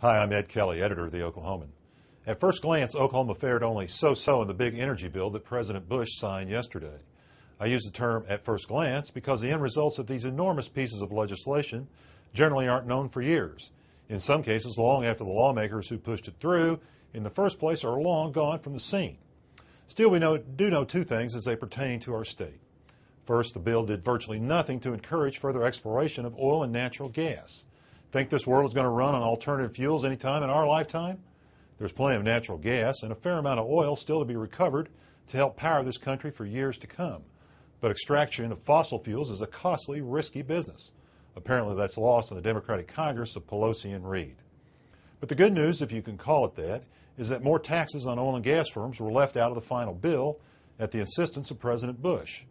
Hi, I'm Ed Kelley, editor of The Oklahoman. At first glance, Oklahoma fared only so-so in the big energy bill that President Bush signed yesterday. I use the term at first glance because the end results of these enormous pieces of legislation generally aren't known for years. In some cases, long after the lawmakers who pushed it through in the first place are long gone from the scene. Still, we do know two things as they pertain to our state. First, the bill did virtually nothing to encourage further exploration of oil and natural gas. Think this world is going to run on alternative fuels anytime in our lifetime? There's plenty of natural gas and a fair amount of oil still to be recovered to help power this country for years to come. But extraction of fossil fuels is a costly, risky business. Apparently that's lost in the Democratic Congress of Pelosi and Reid. But the good news, if you can call it that, is that more taxes on oil and gas firms were left out of the final bill at the insistence of President Bush.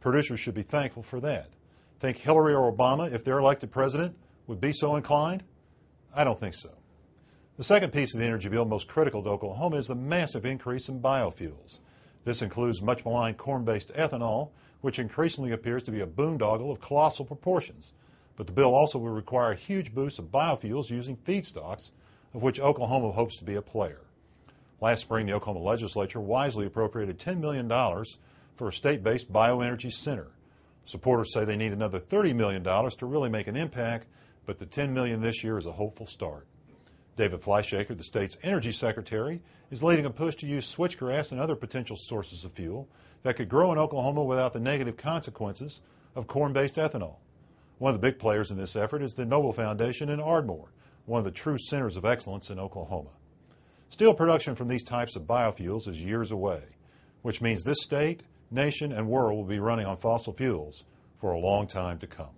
Producers should be thankful for that. Think Hillary or Obama, if they're elected president, would be so inclined? I don't think so. The second piece of the energy bill most critical to Oklahoma is the massive increase in biofuels. This includes much maligned corn-based ethanol, which increasingly appears to be a boondoggle of colossal proportions. But the bill also will require a huge boost of biofuels using feedstocks, of which Oklahoma hopes to be a player. Last spring, the Oklahoma legislature wisely appropriated $10 million for a state-based bioenergy center. Supporters say they need another $30 million to really make an impact, but the $10 million this year is a hopeful start. David Fleischaker, the state's energy secretary, is leading a push to use switchgrass and other potential sources of fuel that could grow in Oklahoma without the negative consequences of corn-based ethanol. One of the big players in this effort is the Noble Foundation in Ardmore, one of the true centers of excellence in Oklahoma. Steel production from these types of biofuels is years away, which means this state, nation, and world will be running on fossil fuels for a long time to come.